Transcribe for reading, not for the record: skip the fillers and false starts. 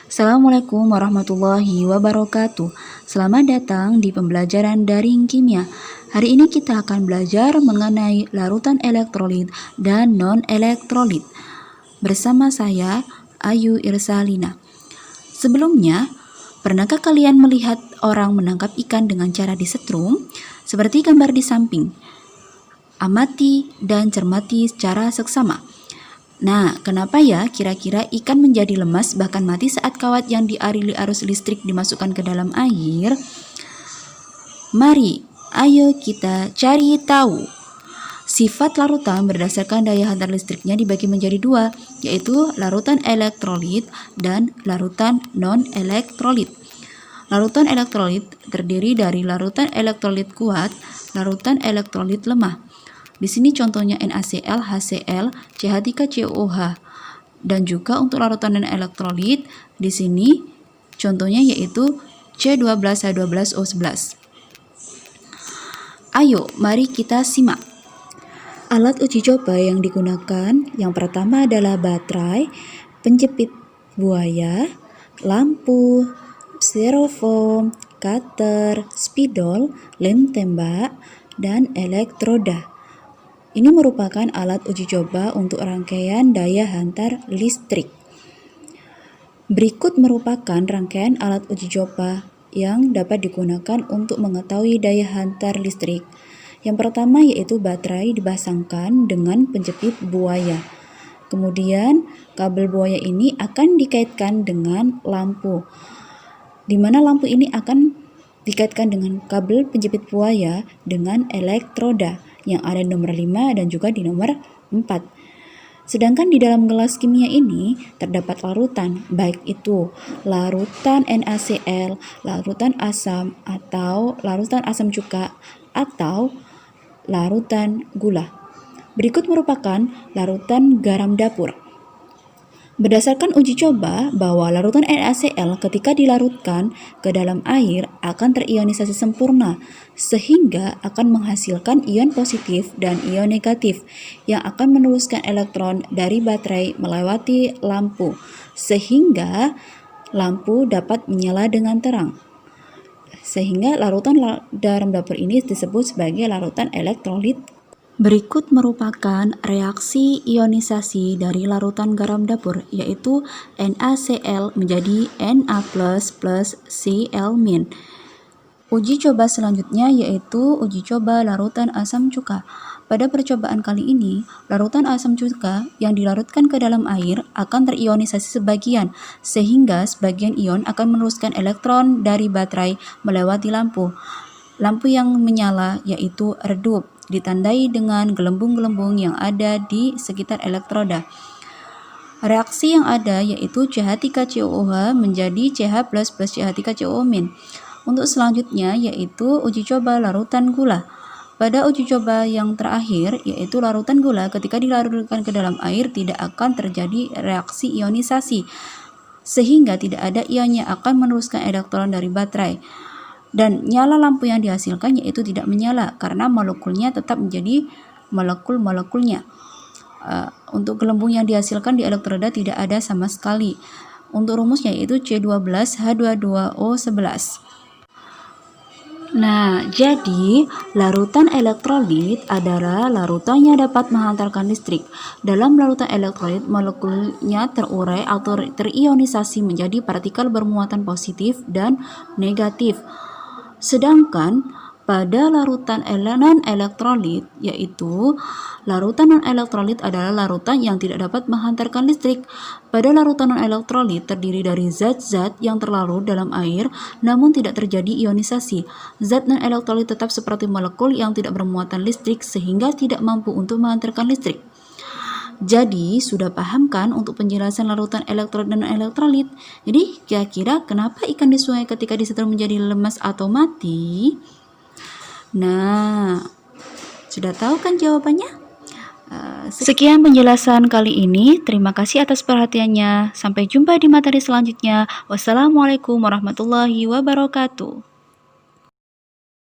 Assalamualaikum warahmatullahi wabarakatuh. Selamat datang di pembelajaran daring kimia. Hari ini kita akan belajar mengenai larutan elektrolit dan non-elektrolit. Bersama saya, Ayu Irsalina. Sebelumnya, pernahkah kalian melihat orang menangkap ikan dengan cara disetrum? Seperti gambar di samping. Amati dan cermati secara seksama. Nah, kenapa ya kira-kira ikan menjadi lemas bahkan mati saat kawat yang dialiri arus listrik dimasukkan ke dalam air? Mari, ayo kita cari tahu. Sifat larutan berdasarkan daya hantar listriknya dibagi menjadi dua, yaitu larutan elektrolit dan larutan non-elektrolit. Larutan elektrolit terdiri dari larutan elektrolit kuat, larutan elektrolit lemah. Di sini contohnya NaCl, HCl, CH3COOH. Dan juga untuk larutan non-elektrolit, di sini contohnya yaitu C12H12O11. Ayo, mari kita simak. Alat uji coba yang digunakan yang pertama adalah baterai, penjepit buaya, lampu, styrofoam, cutter, spidol, lem tembak, dan elektroda. Ini merupakan alat uji coba untuk rangkaian daya hantar listrik. Berikut merupakan rangkaian alat uji coba yang dapat digunakan untuk mengetahui daya hantar listrik. Yang pertama yaitu baterai dipasangkan dengan penjepit buaya. Kemudian kabel buaya ini akan dikaitkan dengan lampu, di mana lampu ini akan dikaitkan dengan kabel penjepit buaya dengan elektroda yang ada di nomor 5 dan juga di nomor 4. Sedangkan di dalam gelas kimia ini terdapat larutan, baik itu larutan NaCl, larutan asam atau larutan asam cuka atau larutan gula. Berikut merupakan larutan garam dapur. Berdasarkan uji coba bahwa larutan NaCl ketika dilarutkan ke dalam air akan terionisasi sempurna sehingga akan menghasilkan ion positif dan ion negatif yang akan meneruskan elektron dari baterai melewati lampu sehingga lampu dapat menyala dengan terang. Sehingga larutan garam dapur ini disebut sebagai larutan elektrolit. Berikut merupakan reaksi ionisasi dari larutan garam dapur, yaitu NaCl menjadi Na++ Cl-. Uji coba selanjutnya yaitu uji coba larutan asam cuka. Pada percobaan kali ini, larutan asam cuka yang dilarutkan ke dalam air akan terionisasi sebagian, sehingga sebagian ion akan meneruskan elektron dari baterai melewati lampu. Lampu yang menyala yaitu redup, ditandai dengan gelembung-gelembung yang ada di sekitar elektroda. Reaksi yang ada yaitu CH3COOH menjadi CH++ CH3COO-. Untuk selanjutnya yaitu uji coba larutan gula. Pada uji coba yang terakhir yaitu larutan gula ketika dilarutkan ke dalam air tidak akan terjadi reaksi ionisasi sehingga tidak ada ion yang akan meneruskan elektron dari baterai. Dan nyala lampu yang dihasilkan yaitu tidak menyala karena molekulnya tetap menjadi molekul-molekulnya. Untuk gelembung yang dihasilkan di elektroda tidak ada sama sekali. Untuk rumusnya yaitu C12H22O11. Nah, jadi larutan elektrolit adalah larutan yang dapat menghantarkan listrik. Dalam larutan elektrolit, molekulnya terurai atau terionisasi menjadi partikel bermuatan positif dan negatif. Sedangkan pada larutan non-elektrolit, yaitu larutan non-elektrolit adalah larutan yang tidak dapat menghantarkan listrik. Pada larutan non-elektrolit terdiri dari zat-zat yang terlarut dalam air namun tidak terjadi ionisasi. Zat non-elektrolit tetap seperti molekul yang tidak bermuatan listrik sehingga tidak mampu untuk menghantarkan listrik. Jadi, sudah paham kan untuk penjelasan larutan elektrolit dan non-elektrolit? Jadi, kira-kira kenapa ikan di sungai ketika disetrum menjadi lemas atau mati? Nah, sudah tahu kan jawabannya? Sekian penjelasan kali ini. Terima kasih atas perhatiannya. Sampai jumpa di materi selanjutnya. Wassalamualaikum warahmatullahi wabarakatuh.